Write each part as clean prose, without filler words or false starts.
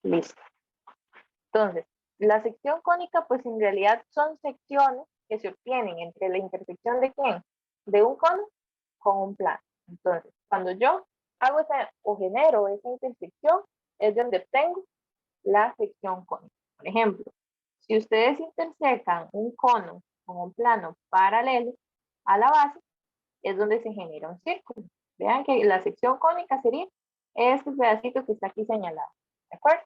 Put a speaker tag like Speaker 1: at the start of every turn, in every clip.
Speaker 1: Listo. Entonces, la sección cónica, pues en realidad son secciones que se obtienen entre la intersección de ¿quién? De un cono con un plano. Entonces, cuando yo hago esa o genero esa intersección, es donde obtengo la sección cónica. Por ejemplo, si ustedes intersecan un cono con un plano paralelo a la base, es donde se genera un círculo. Vean que la sección cónica sería este pedacito que está aquí señalado. ¿De acuerdo?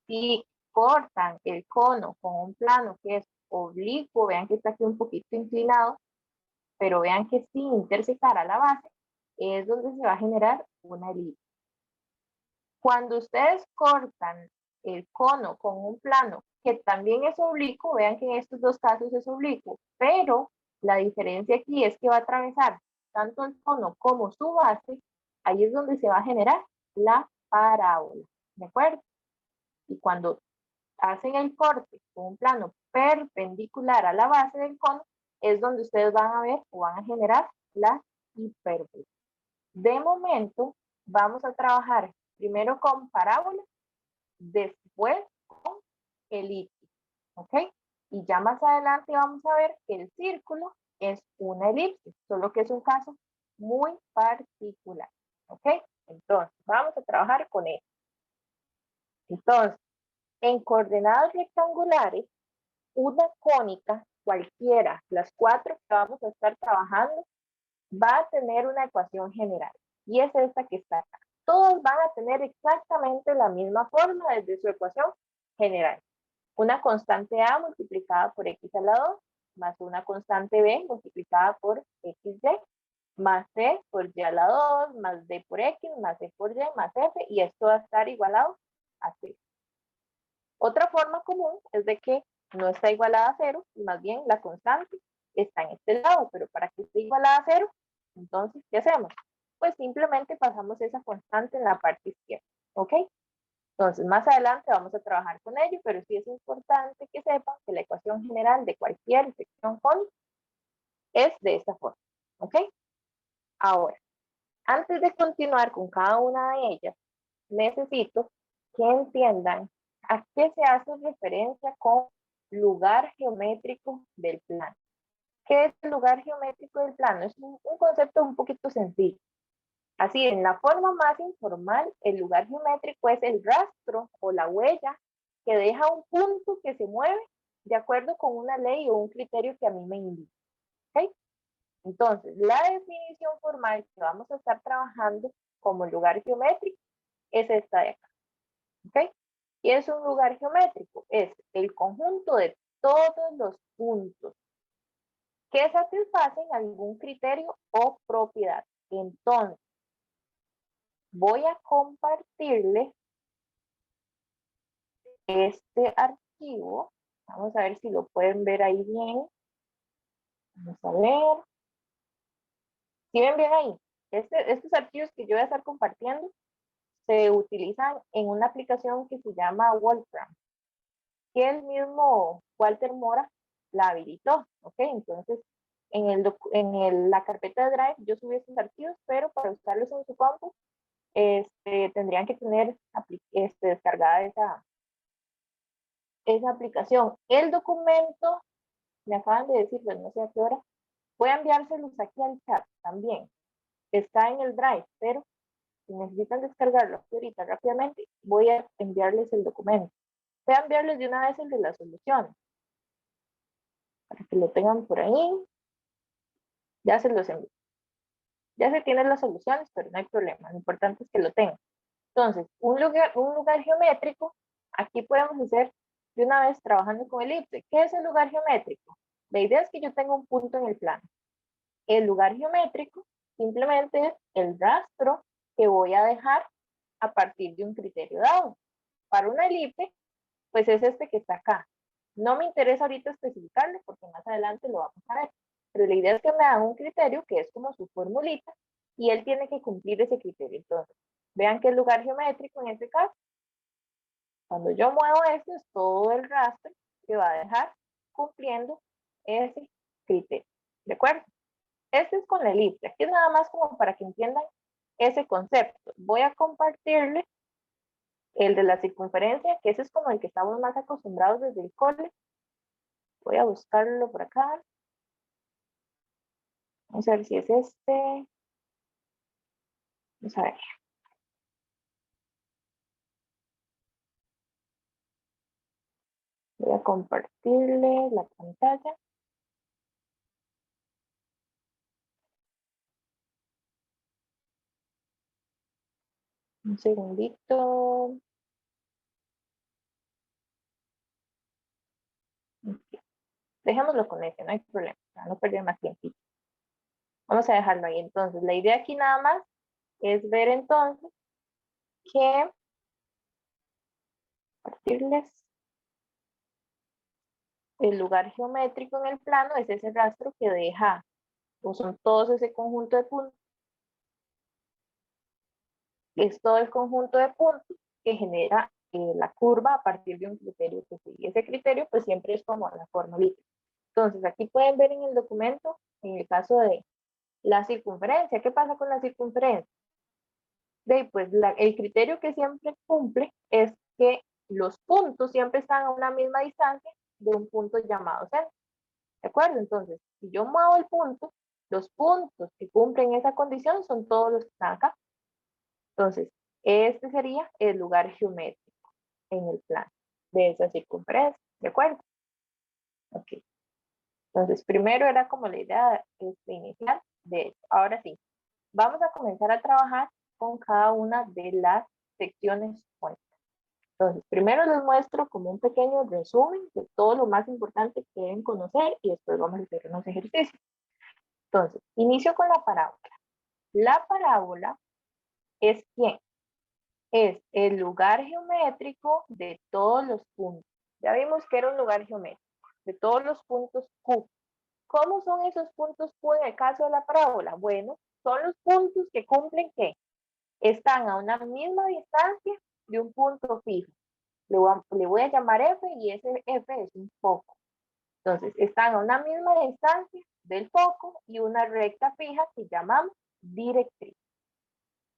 Speaker 1: Si cortan el cono con un plano que es oblicuo, vean que está aquí un poquito inclinado, pero vean que sin intersecar a la base, es donde se va a generar una elipse. Cuando ustedes cortan el cono con un plano que también es oblicuo, vean que en estos dos casos es oblicuo, pero la diferencia aquí es que va a atravesar tanto el cono como su base, ahí es donde se va a generar la parábola, ¿de acuerdo? Y cuando hacen el corte con un plano perpendicular a la base del cono, es donde ustedes van a ver o van a generar la hipérbola. De momento, vamos a trabajar primero con parábola, después con elipse, ¿ok? Y ya más adelante vamos a ver que el círculo es una elipse, solo que es un caso muy particular, ¿ok? Entonces, vamos a trabajar con esto. Entonces, en coordenadas rectangulares, una cónica, cualquiera, las cuatro que vamos a estar trabajando, va a tener una ecuación general. Y es esta que está acá. Todos van a tener exactamente la misma forma desde su ecuación general. Una constante A multiplicada por X a la 2, más una constante B multiplicada por XY, más C por Y a la 2, más D por X, más C por Y, más F, y esto va a estar igualado a 0. Otra forma común es de que no está igualada a 0, y más bien la constante está en este lado, pero para que esté igualada a 0, entonces, ¿qué hacemos? Pues simplemente pasamos esa constante en la parte izquierda, ¿ok? Entonces, más adelante vamos a trabajar con ello, pero sí es importante que sepan que la ecuación general de cualquier sección cónica es de esta forma, ¿ok? Ahora, antes de continuar con cada una de ellas, necesito que entiendan a qué se hace referencia con lugar geométrico del plano. ¿Qué es el lugar geométrico del plano? Es un concepto un poquito sencillo. Así, en la forma más informal, el lugar geométrico es el rastro o la huella que deja un punto que se mueve de acuerdo con una ley o un criterio que a mí me indica. ¿Okay? Entonces, la definición formal que vamos a estar trabajando como lugar geométrico es esta de acá. ¿Ok? ¿Y es un lugar geométrico? Es el conjunto de todos los puntos que satisfacen algún criterio o propiedad. Entonces, voy a compartirles este archivo. Vamos a ver si lo pueden ver ahí bien. Vamos a ver. ¿Sí ven bien ahí? Estos archivos que yo voy a estar compartiendo se utilizan en una aplicación que se llama Wolfram, que el mismo Walter Mora la habilitó, ¿ok? Entonces, la carpeta de Drive yo subí estos archivos, pero para usarlos en su compu, tendrían que tener descargada esa aplicación. El documento, me acaban de decir, pues no sé a qué hora, voy a enviárselos aquí al chat también. Está en el Drive, pero si necesitan descargarlo ahorita rápidamente, voy a enviarles el documento. Voy a enviarles de una vez el de las soluciones, para que lo tengan por ahí. Ya se los envío. Ya se tienen las soluciones, pero no hay problema. Lo importante es que lo tengan. Entonces, un lugar geométrico, aquí podemos hacer de una vez trabajando con elipse. ¿Qué es el lugar geométrico? La idea es que yo tenga un punto en el plano. El lugar geométrico simplemente es el rastro que voy a dejar a partir de un criterio dado. Para una elipse, pues es este que está acá. No me interesa ahorita especificarlo porque más adelante lo vamos a ver. Pero la idea es que me dan un criterio que es como su formulita y él tiene que cumplir ese criterio. Entonces, vean que el lugar geométrico en este caso, cuando yo muevo esto, es todo el rastro que va a dejar cumpliendo ese criterio. ¿De acuerdo? Este es con la elipse. Aquí es nada más como para que entiendan ese concepto. Voy a compartirles El de la circunferencia, que ese es como el que estamos más acostumbrados desde el cole. Voy a buscarlo por acá. Vamos a ver si es este. Vamos a ver. Voy a compartirle la pantalla. Un segundito. Okay. Dejémoslo con ese, no hay problema, para no perder más tiempo. Vamos a dejarlo ahí. Entonces, la idea aquí nada más es ver entonces que compartirles el lugar geométrico en el plano es ese rastro que deja, o son todos ese conjunto de puntos, es todo el conjunto de puntos que genera la curva a partir de un criterio que sigue. Ese criterio pues siempre es como la formalita. Entonces aquí pueden ver en el documento, en el caso de la circunferencia, ¿qué pasa con la circunferencia? Pues el criterio que siempre cumple es que los puntos siempre están a una misma distancia de un punto llamado centro. ¿De acuerdo? Entonces, si yo muevo el punto, los puntos que cumplen esa condición son todos los que están acá. Entonces, este sería el lugar geométrico en el plano de esa circunferencia. ¿De acuerdo? Ok. Entonces, primero era como la idea inicial de esto. Ahora sí, vamos a comenzar a trabajar con cada una de las secciones puestas. Entonces, primero les muestro como un pequeño resumen de todo lo más importante que deben conocer y después vamos a hacer unos ejercicios. Entonces, inicio con la parábola. La parábola es ¿quién? Es el lugar geométrico de todos los puntos. Ya vimos que era un lugar geométrico de todos los puntos Q. ¿Cómo son esos puntos Q en el caso de la parábola? Bueno, son los puntos que cumplen ¿qué? Están a una misma distancia de un punto fijo. Le voy a llamar F y ese F es un foco. Entonces, están a una misma distancia del foco y una recta fija que llamamos directriz,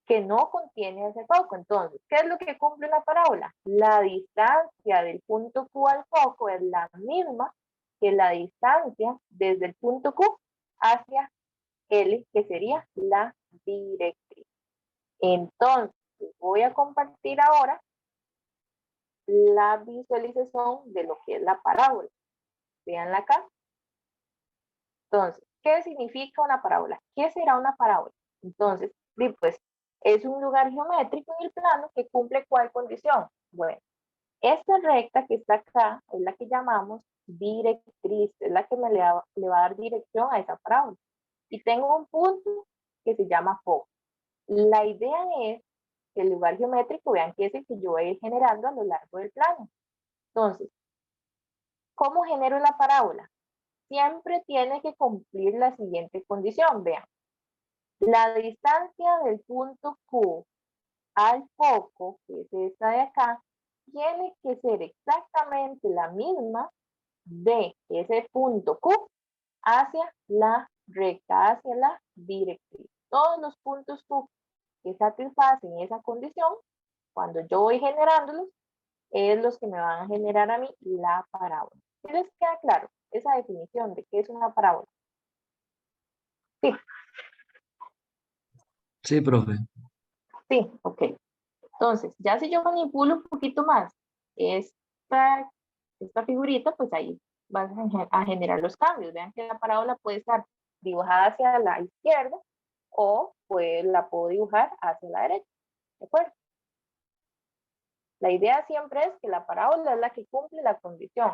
Speaker 1: que no contiene ese foco. Entonces, ¿qué es lo que cumple la parábola? La distancia del punto Q al foco es la misma que la distancia desde el punto Q hacia L, que sería la directriz. Entonces, voy a compartir ahora la visualización de lo que es la parábola. Veanla acá. Entonces, ¿qué significa una parábola? ¿Qué será una parábola? Entonces, pues, es un lugar geométrico en el plano que cumple ¿cuál condición? Bueno, esta recta que está acá es la que llamamos directriz, es la que le va a dar dirección a esa parábola. Y tengo un punto que se llama foco. La idea es que el lugar geométrico, vean que es el que yo voy a ir generando a lo largo del plano. Entonces, ¿cómo genero la parábola? Siempre tiene que cumplir la siguiente condición, vean. La distancia del punto Q al foco, que es esta de acá, tiene que ser exactamente la misma de ese punto Q hacia la recta, hacia la directriz. Todos los puntos Q que satisfacen esa condición, cuando yo voy generándolos, es los que me van a generar a mí la parábola. ¿Sí les queda claro esa definición de qué es una parábola? Sí,
Speaker 2: Sí, profe.
Speaker 1: sí, ok. Entonces, ya si yo manipulo un poquito más esta, esta figurita, pues ahí vas a generar los cambios. Vean que la parábola puede estar dibujada hacia la izquierda o pues la puedo dibujar hacia la derecha. ¿De acuerdo? La idea siempre es que la parábola es la que cumple la condición,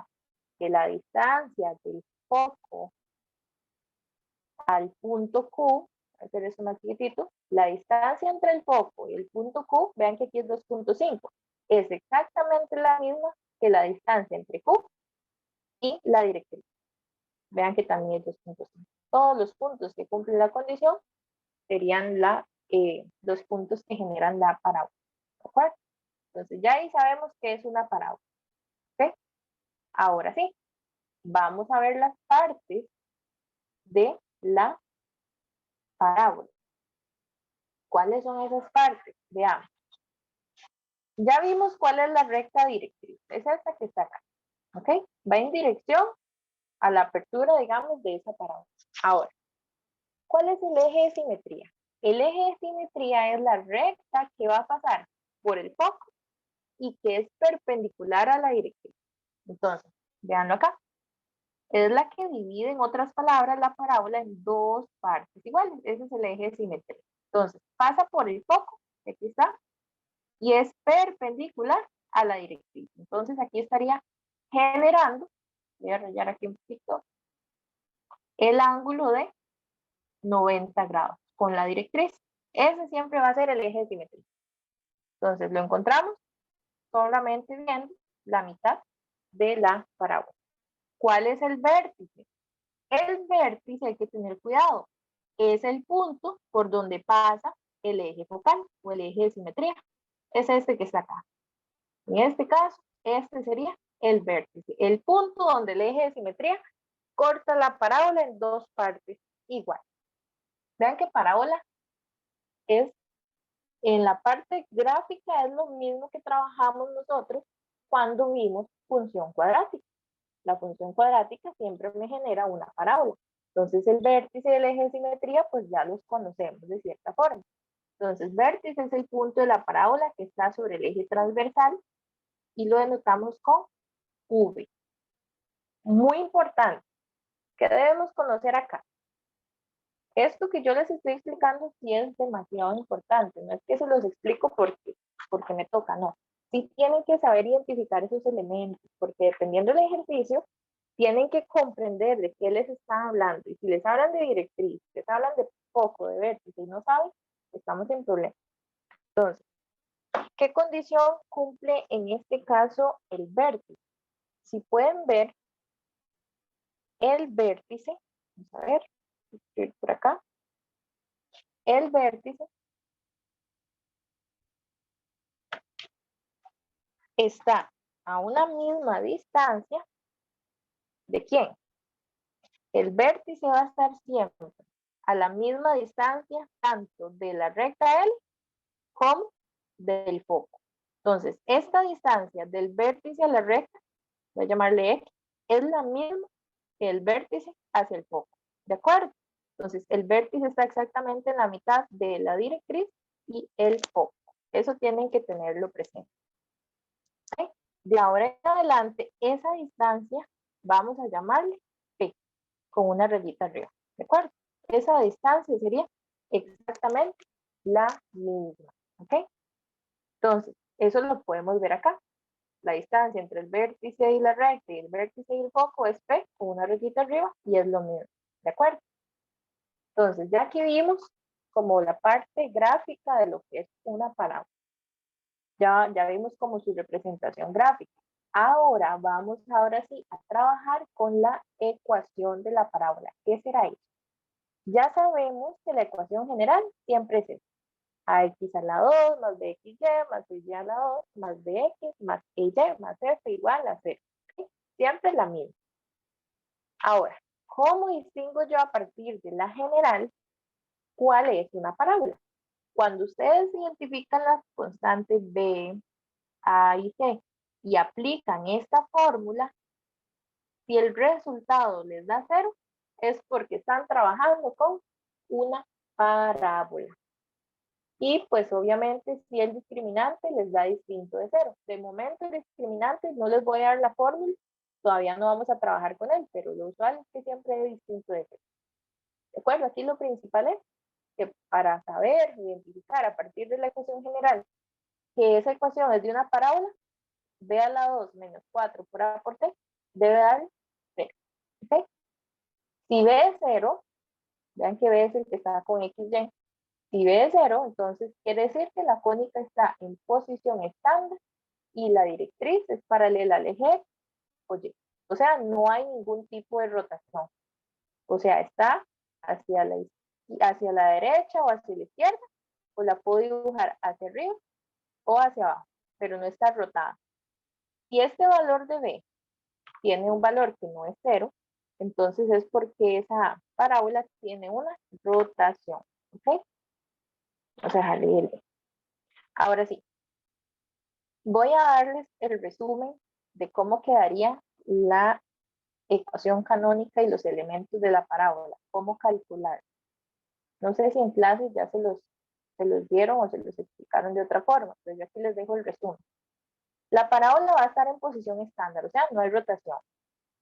Speaker 1: que la distancia del foco al punto Q, voy a hacer eso más chiquitito, la distancia entre el foco y el punto Q, vean que aquí es 2.5, es exactamente la misma que la distancia entre Q y la directriz. Vean que también es 2.5. Todos los puntos que cumplen la condición serían los puntos que generan la parábola. ¿De acuerdo? Entonces ya ahí sabemos que es una parábola. ¿Ok? Ahora sí, vamos a ver las partes de la parábola. ¿Cuáles son esas partes? Veamos. Ya vimos cuál es la recta directriz. Es esta que está acá. ¿Ok? Va en dirección a la apertura, digamos, de esa parábola. Ahora, ¿cuál es el eje de simetría? El eje de simetría es la recta que va a pasar por el foco y que es perpendicular a la directriz. Entonces, veanlo acá. Es la que divide, en otras palabras, la parábola en dos partes iguales. Ese es el eje de simetría. Entonces, pasa por el foco, aquí está, y es perpendicular a la directriz. Entonces, aquí estaría generando, voy a rayar aquí un poquito, el ángulo de 90 grados con la directriz. Ese siempre va a ser el eje de simetría. Entonces, lo encontramos solamente viendo la mitad de la parábola. ¿Cuál es el vértice? El vértice, hay que tener cuidado, es el punto por donde pasa el eje focal o el eje de simetría. Es este que está acá. En este caso, este sería el vértice, el punto donde el eje de simetría corta la parábola en dos partes igual. Vean que parábola es, en la parte gráfica, es lo mismo que trabajamos nosotros cuando vimos función cuadrática. La función cuadrática siempre me genera una parábola. Entonces el vértice del eje de simetría, pues ya los conocemos de cierta forma. Entonces vértice es el punto de la parábola que está sobre el eje transversal y lo denotamos con V. Muy importante, ¿qué debemos conocer acá? Esto que yo les estoy explicando sí es demasiado importante, no es que se los explico porque me toca, no. Sí tienen que saber identificar esos elementos, porque dependiendo del ejercicio, tienen que comprender de qué les están hablando. Y si les hablan de directriz, les hablan de foco, de vértice y no saben, estamos en problemas. Entonces, ¿qué condición cumple en este caso el vértice? Si pueden ver, el vértice, vamos a ver, por acá, el vértice está a una misma distancia ¿de quién? El vértice va a estar siempre a la misma distancia tanto de la recta L como del foco. Entonces, esta distancia del vértice a la recta, voy a llamarle X, es la misma que el vértice hacia el foco. ¿De acuerdo? Entonces, el vértice está exactamente en la mitad de la directriz y el foco. Eso tienen que tenerlo presente. ¿Sí? De ahora en adelante, esa distancia vamos a llamarle P, con una rayita arriba. ¿De acuerdo? Esa distancia sería exactamente la misma. ¿Ok? Entonces, eso lo podemos ver acá. La distancia entre el vértice y la recta y el vértice y el foco es P con una rayita arriba y es lo mismo. ¿De acuerdo? Entonces, ya aquí vimos como la parte gráfica de lo que es una parábola. Ya vimos como su representación gráfica. Ahora sí a trabajar con la ecuación de la parábola. ¿Qué será eso? Ya sabemos que la ecuación general siempre es esta. AX a la 2 más BXY más y a la 2 más BX más EY más F igual a 0. ¿Sí? Siempre es la misma. Ahora, ¿cómo distingo yo a partir de la general cuál es una parábola? Cuando ustedes identifican las constantes B, A y C y aplican esta fórmula, si el resultado les da 0, es porque están trabajando con una parábola. Y pues obviamente si el discriminante les da distinto de 0. De momento el discriminante no les voy a dar la fórmula, todavía no vamos a trabajar con él, pero lo usual es que siempre es distinto de 0. ¿De acuerdo? Aquí lo principal es que para saber identificar a partir de la ecuación general que esa ecuación es de una parábola, B a la 2 menos 4 por A por T debe dar 0. ¿Okay? Si B es 0, vean que B es el que está con XY. Si B es 0, entonces quiere decir que la cónica está en posición estándar y la directriz es paralela al eje o Y. O sea, no hay ningún tipo de rotación. O sea, está hacia la derecha o hacia la izquierda, o la puedo dibujar hacia arriba o hacia abajo, pero no está rotada. Si este valor de B tiene un valor que no es 0, entonces es porque esa parábola tiene una rotación. ¿Ok? O sea, dejarle el B. Ahora sí, Voy a darles el resumen de cómo quedaría la ecuación canónica y los elementos de la parábola, cómo calcular. No sé si en clases ya se los dieron o se los explicaron de otra forma, pero yo aquí les dejo el resumen. La parábola va a estar en posición estándar, o sea, no hay rotación,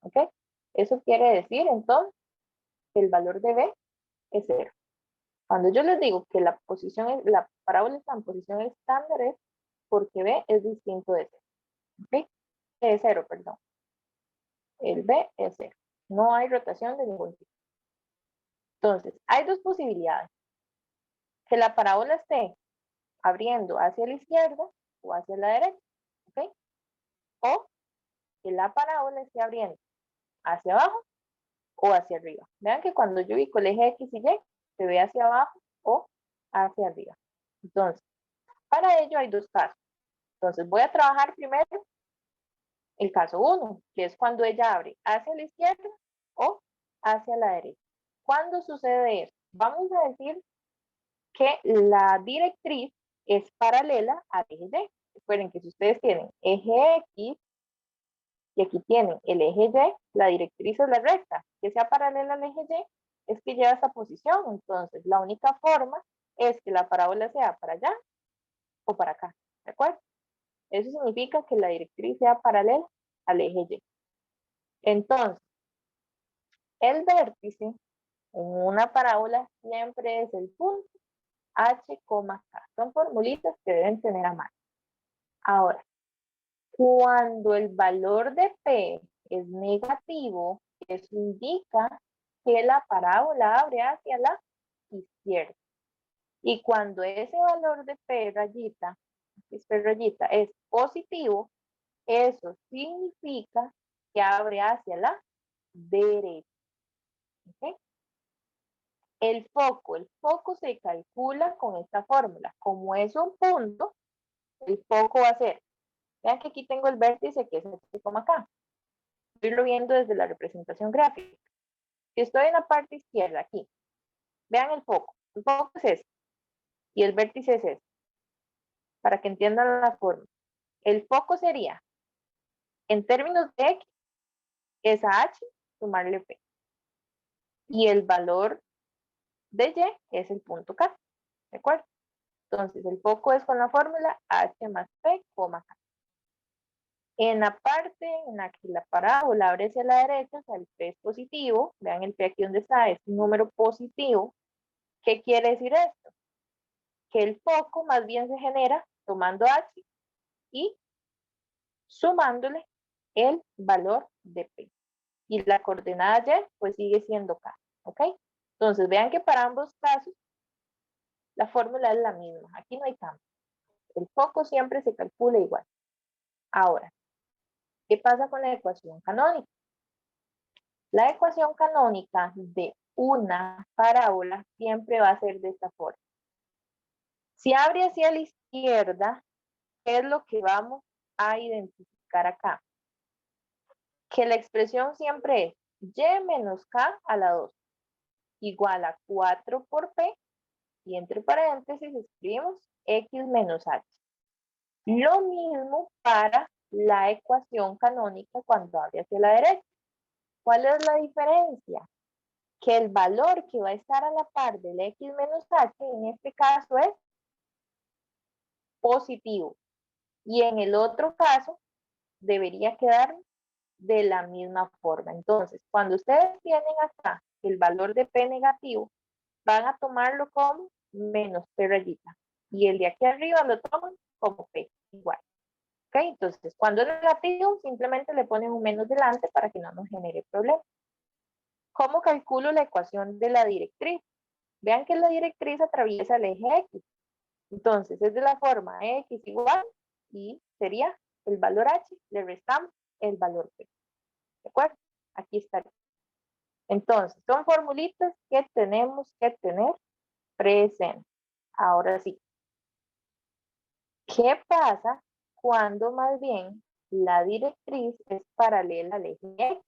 Speaker 1: ¿ok? Eso quiere decir, entonces, que el valor de B es 0. Cuando yo les digo que la parábola está en posición estándar es porque B es distinto de 0, ¿ok? De 0, perdón. El B es 0. No hay rotación de ningún tipo. Entonces, hay dos posibilidades. Que la parábola esté abriendo hacia la izquierda o hacia la derecha, ¿ok? O que la parábola esté abriendo hacia abajo o hacia arriba. Vean que cuando yo ubico el eje X y Y, se ve hacia abajo o hacia arriba. Entonces, para ello hay dos casos. Entonces, voy a trabajar primero el caso 1, que es cuando ella abre hacia la izquierda o hacia la derecha. ¿Cuándo sucede eso? Vamos a decir que la directriz es paralela al eje Y. Recuerden que si ustedes tienen eje X y aquí tienen el eje Y, la directriz es la recta. Que sea paralela al eje Y es que lleva esta posición. Entonces, la única forma es que la parábola sea para allá o para acá. ¿De acuerdo? Eso significa que la directriz sea paralela al eje Y. Entonces, el vértice en una parábola siempre es el punto H, K. Son formulitas que deben tener a mano. Ahora, cuando el valor de P es negativo, eso indica que la parábola abre hacia la izquierda. Y cuando ese valor de P rayita, es positivo, eso significa que abre hacia la derecha. ¿Okay? El foco se calcula con esta fórmula. Como es un punto, el foco va a ser, vean que aquí tengo el vértice que es este como acá. Estoy viendo desde la representación gráfica. Si estoy en la parte izquierda, aquí, vean el foco. El foco es este y el vértice es este, para que entiendan la forma. El foco sería, en términos de X, es a H sumarle P. Y el valor de Y es el punto K. ¿De acuerdo? Entonces, el foco es con la fórmula H más P, K. En la parte en la que la parábola abre hacia la derecha, o sea, el P es positivo, vean el P aquí donde está, es un número positivo. ¿Qué quiere decir esto? Que el foco más bien se genera tomando H y sumándole el valor de P. Y la coordenada Y pues sigue siendo K, ¿ok? Entonces vean que para ambos casos la fórmula es la misma, aquí no hay cambio. El foco siempre se calcula igual. Ahora, ¿qué pasa con la ecuación canónica? La ecuación canónica de una parábola siempre va a ser de esta forma. Si abre hacia la izquierda, ¿qué es lo que vamos a identificar acá? Que la expresión siempre es y menos k a la 2 igual a 4 por p y entre paréntesis escribimos x menos h. Lo mismo para la ecuación canónica cuando abre hacia la derecha. ¿Cuál es la diferencia? Que el valor que va a estar a la par del x menos h en este caso es positivo y en el otro caso debería quedar de la misma forma. Entonces, cuando ustedes tienen acá el valor de P negativo, van a tomarlo como menos P rayita. Y el de aquí arriba lo toman como P igual. ¿Ok? Entonces, cuando es negativo, simplemente le ponen un menos delante para que no nos genere problema. ¿Cómo calculo la ecuación de la directriz? Vean que la directriz atraviesa el eje X. Entonces, es de la forma X igual y sería el valor H, le restamos el valor P. ¿De acuerdo? Aquí está. Entonces, son formulitas que tenemos que tener presentes. Ahora sí. ¿Qué pasa cuando más bien la directriz es paralela al eje X?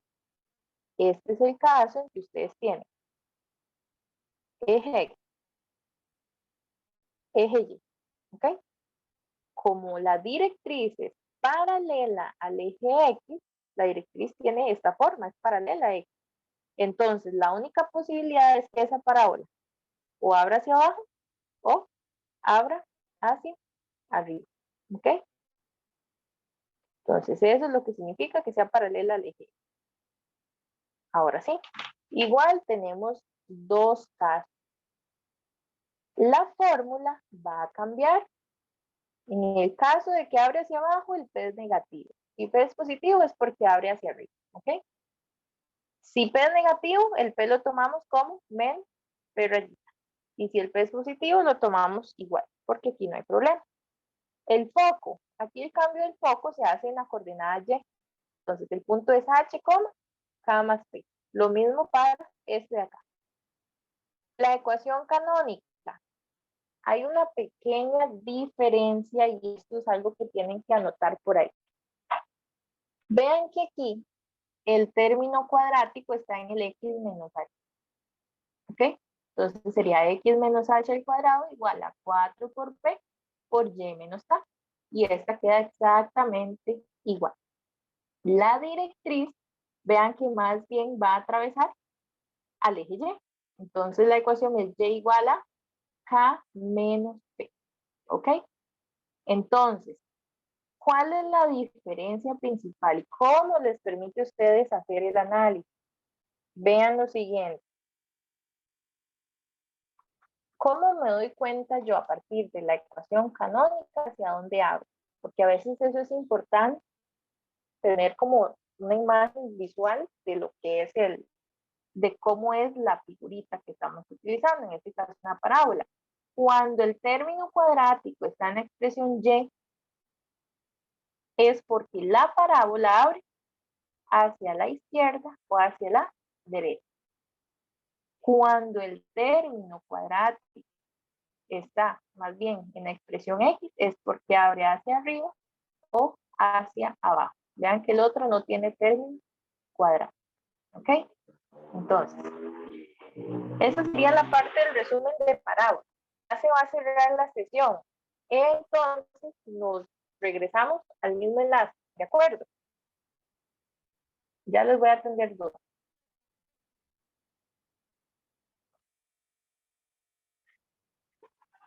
Speaker 1: Este es el caso en que ustedes tienen eje X, eje Y, ¿ok? como la directriz es paralela al eje X, la directriz tiene esta forma, es paralela a X. Entonces, la única posibilidad es que esa parábola o abra hacia abajo o abra hacia arriba. ¿Ok? Entonces, eso es lo que significa que sea paralela al eje. Ahora sí, igual tenemos dos casos. La fórmula va a cambiar. En el caso de que abre hacia abajo, el P es negativo. Si P es positivo es porque abre hacia arriba. ¿Ok? Si P es negativo, el P lo tomamos como menos P rayita. Y si el P es positivo, lo tomamos igual, porque aquí no hay problema. El foco, aquí el cambio del foco se hace en la coordenada Y. Entonces el punto es H, K más P. Lo mismo para este de acá. La ecuación canónica. Hay una pequeña diferencia y esto es algo que tienen que anotar por ahí. Vean que aquí el término cuadrático está en el X menos H. ¿Ok? Entonces sería X menos H al cuadrado igual a 4 por P por Y menos K. Y esta queda exactamente igual. La directriz, vean que más bien va a atravesar al eje Y. Entonces la ecuación es Y igual a K menos P. ¿Ok? Entonces, ¿cuál es la diferencia principal y cómo les permite a ustedes hacer el análisis? Vean lo siguiente. ¿Cómo me doy cuenta yo a partir de la ecuación canónica hacia dónde abro? Porque a veces eso es importante, tener como una imagen visual de lo que es de cómo es la figurita que estamos utilizando, en este caso una parábola. Cuando el término cuadrático está en la expresión Y, es porque la parábola abre hacia la izquierda o hacia la derecha. Cuando el término cuadrático está más bien en la expresión X, es porque abre hacia arriba o hacia abajo. Vean que el otro no tiene término cuadrático. ¿Ok? Entonces, esa sería la parte del resumen de parábola. Ya se va a cerrar la sesión. Entonces, nos regresamos al mismo enlace. ¿De acuerdo? Ya les voy a atender dudas.